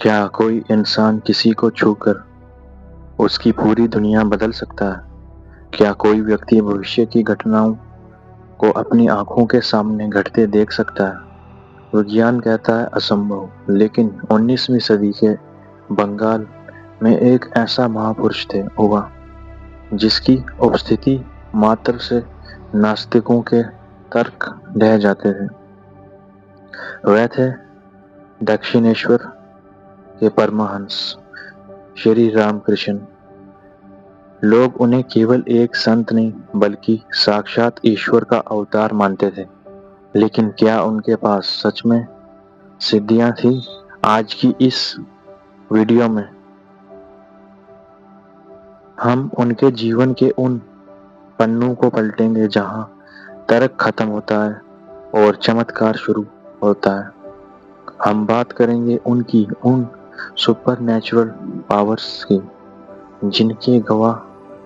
क्या कोई इंसान किसी को छूकर उसकी पूरी दुनिया बदल सकता है? क्या कोई व्यक्ति भविष्य की घटनाओं को अपनी आंखों के सामने घटते देख सकता है? विज्ञान कहता है असंभव, लेकिन 19वीं सदी के बंगाल में एक ऐसा महापुरुष हुआ जिसकी उपस्थिति मात्र से नास्तिकों के तर्क ढह जाते थे। वह थे दक्षिणेश्वर के परमहंस श्री रामकृष्ण। लोग उन्हें केवल एक संत नहीं बल्कि साक्षात ईश्वर का अवतार मानते थे। लेकिन क्या उनके पास सच में सिद्धियां थी? आज की इस वीडियो में हम उनके जीवन के उन पन्नों को पलटेंगे जहां तर्क खत्म होता है और चमत्कार शुरू होता है। हम बात करेंगे उनकी उन सुपरनैचुरल पावर्स की जिनके गवाह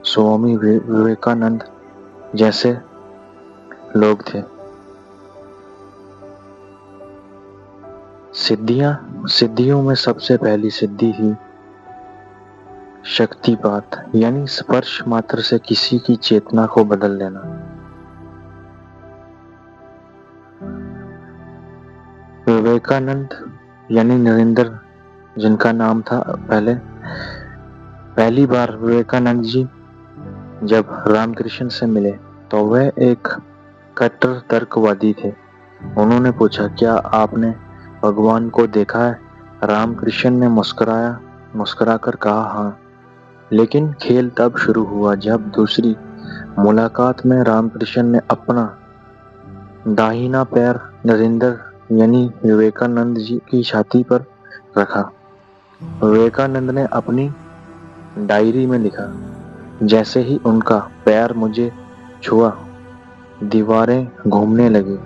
स्वामी विवेकानंद जैसे लोग थे। सिद्धियों में सबसे पहली सिद्धि थी शक्तिपात, यानी स्पर्श मात्र से किसी की चेतना को बदल देना। विवेकानंद यानी नरेंद्र, जिनका नाम था पहली बार विवेकानंद जी जब रामकृष्ण से मिले तो वह एक कट्टर तर्कवादी थे। उन्होंने पूछा, क्या आपने भगवान को देखा है? रामकृष्ण ने मुस्कुराकर कहा, हाँ। लेकिन खेल तब शुरू हुआ जब दूसरी मुलाकात में रामकृष्ण ने अपना दाहिना पैर नरेंद्र यानी विवेकानंद जी की छाती पर रखा। विवेकानंद ने अपनी डायरी में लिखा, जैसे ही उनका पैर मुझे छुआ, दीवारें घूमने लगी,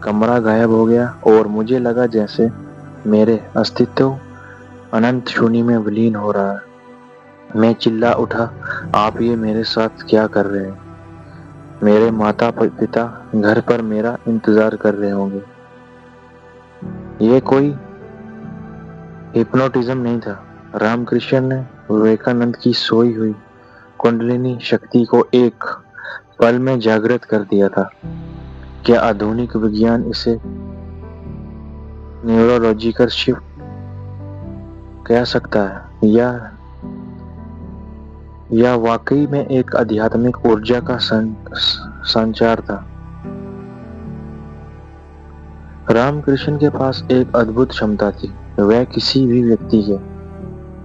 कमरा गायब हो गया और मुझे लगा जैसे मेरे अस्तित्व अनंत शून्य में विलीन हो रहा है। मैं चिल्ला उठा, आप ये मेरे साथ क्या कर रहे हैं? मेरे माता पिता घर पर मेरा इंतजार कर रहे होंगे। ये कोई हिप्नोटिज्म नहीं था। रामकृष्ण ने विवेकानंद की सोई हुई कुंडलिनी शक्ति को एक पल में जागृत कर दिया था। क्या आधुनिक विज्ञान इसे न्यूरोलॉजिकल शिफ्ट कह सकता है या वाकई में एक आध्यात्मिक ऊर्जा का संचार था? रामकृष्ण के पास एक अद्भुत क्षमता थी। वह किसी भी व्यक्ति के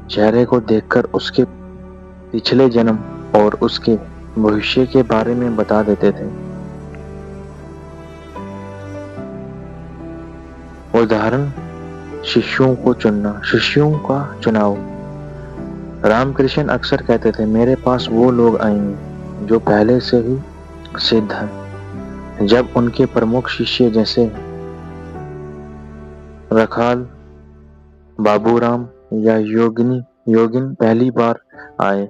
चेहरे को देखकर उसके पिछले जन्म और उसके भविष्य के बारे में बता देते थे। उदाहरण, शिष्यों का चुनाव। रामकृष्ण अक्सर कहते थे, मेरे पास वो लोग आएंगे जो पहले से ही सिद्ध हैं। जब उनके प्रमुख शिष्य जैसे रखाल, बाबूराम या योगिन पहली बार आए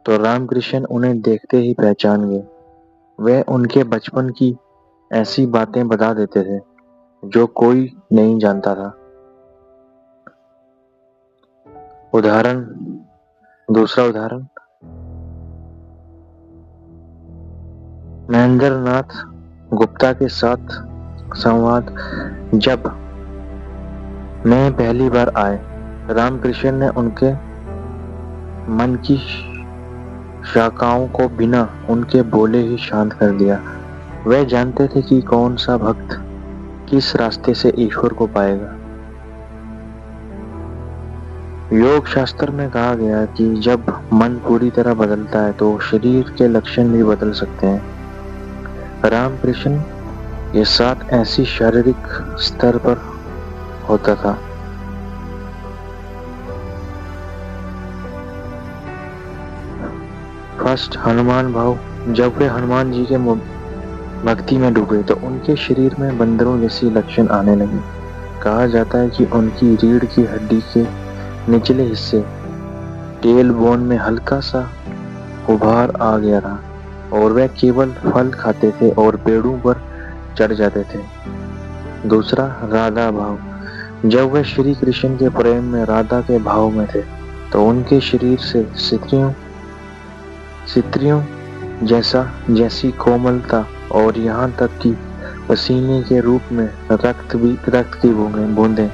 तो रामकृष्ण उन्हें देखते ही पहचान गए। वे उनके बचपन की ऐसी बातें बता देते थे जो कोई नहीं जानता था। दूसरा उदाहरण, महेंद्रनाथ गुप्ता के साथ संवाद। जब मैं पहली बार आए, रामकृष्ण ने उनके मन की शाखाओं को बिना उनके बोले ही शांत कर दिया। वे जानते थे कि कौन सा भक्त किस रास्ते से ईश्वर को पाएगा। योग शास्त्र में कहा गया कि जब मन पूरी तरह बदलता है तो शरीर के लक्षण भी बदल सकते हैं। रामकृष्ण के साथ ऐसी शारीरिक स्तर पर होता था। फर्स्ट, हनुमान भाव। जब वे हनुमान जी के भक्ति में डूबे तो उनके शरीर में बंदरों जैसी लक्षण आने लगे। कहा जाता है कि उनकी रीढ़ की हड्डी के निचले हिस्से टेल बोन में हल्का सा उभार आ गया था और वे केवल फल खाते थे और पेड़ों पर चढ़ जाते थे। दूसरा, राधा भाव। जब वे श्री कृष्ण के प्रेम में राधा के भाव में थे तो उनके शरीर से स्त्रियों जैसी कोमलता और यहाँ तक कि पसीने के रूप में रक्त की बूंदें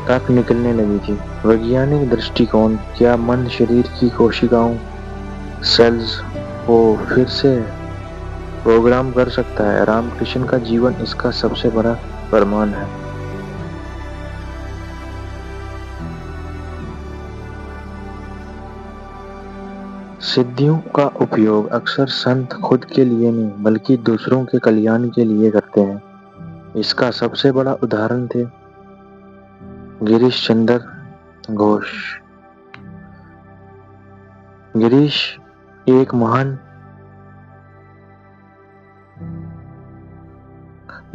तक निकलने लगी थी। वैज्ञानिक दृष्टिकोण, क्या मन शरीर की कोशिकाओं सेल्स को फिर से प्रोग्राम कर सकता है? रामकृष्ण का जीवन इसका सबसे बड़ा प्रमाण है। सिद्धियों का उपयोग अक्सर संत खुद के लिए नहीं बल्कि दूसरों के कल्याण के लिए करते हैं। इसका सबसे बड़ा उदाहरण थे गिरीश चंद्र घोष। गिरीश एक महान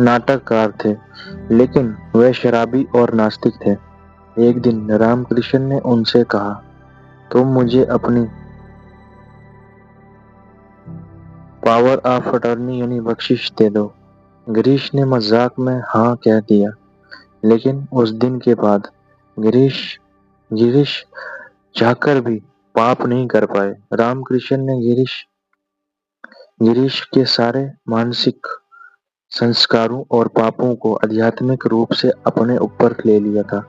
नाटककार थे, लेकिन वे शराबी और नास्तिक थे। एक दिन रामकृष्ण ने उनसे कहा, तुम मुझे अपनी पावर ऑफ अटॉर्नी यानी बख्शिश दे दो। गिरीश ने मजाक में हाँ कह दिया, लेकिन उस दिन के बाद गिरीश चाहकर भी पाप नहीं कर पाए। रामकृष्ण ने गिरीश के सारे मानसिक संस्कारों और पापों को आध्यात्मिक रूप से अपने ऊपर ले लिया था।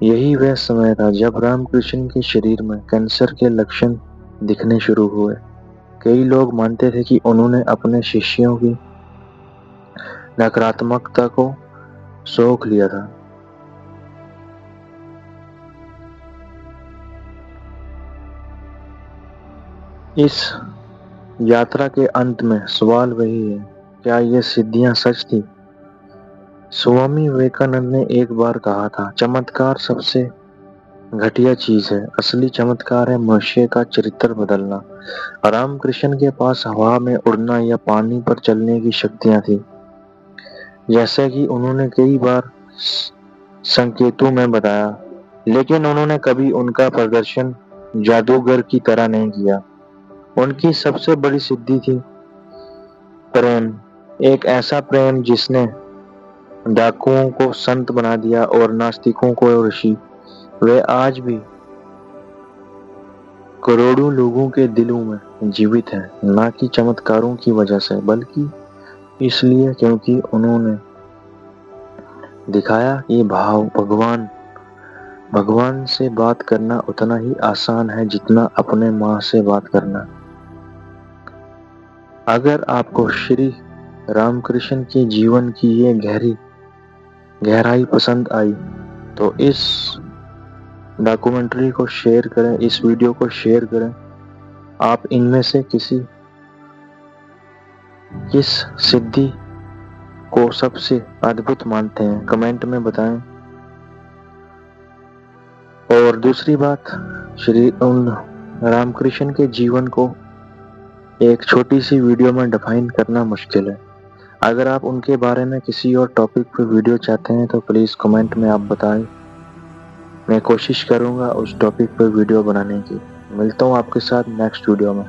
यही वह समय था जब रामकृष्ण के शरीर में कैंसर के लक्षण दिखने शुरू हुए। कई लोग मानते थे कि उन्होंने अपने शिष्यों की नकारात्मकता को सोख लिया था। इस यात्रा के अंत में सवाल वही है, क्या ये सिद्धियां सच थी? स्वामी विवेकानंद ने एक बार कहा था, चमत्कार सबसे घटिया चीज है, असली चमत्कार है मनुष्य का चरित्र बदलना। रामकृष्ण के पास हवा में उड़ना या पानी पर चलने की शक्तियां थी, जैसे कि उन्होंने कई बार संकेतों में बताया, लेकिन उन्होंने कभी उनका प्रदर्शन जादूगर की तरह नहीं किया। उनकी सबसे बड़ी सिद्धि थी प्रेम, एक ऐसा प्रेम जिसने डाकुओं को संत बना दिया और नास्तिकों को ऋषि। वे आज भी करोड़ों लोगों के दिलों में जीवित हैं, ना कि चमत्कारों की वजह से बल्कि इसलिए क्योंकि उन्होंने दिखाया कि भगवान से बात करना उतना ही आसान है जितना अपने माँ से बात करना। अगर आपको श्री रामकृष्ण के जीवन की ये गहराई पसंद आई तो इस डॉक्यूमेंट्री को शेयर करें, इस वीडियो को शेयर करें। आप इनमें से किस सिद्धि को सबसे अद्भुत मानते हैं, कमेंट में बताएं। और दूसरी बात, श्री रामकृष्ण के जीवन को एक छोटी सी वीडियो में डिफाइन करना मुश्किल है। अगर आप उनके बारे में किसी और टॉपिक पर वीडियो चाहते हैं तो प्लीज़ कमेंट में आप बताएं। मैं कोशिश करूंगा उस टॉपिक पर वीडियो बनाने की। मिलता हूं आपके साथ नेक्स्ट वीडियो में।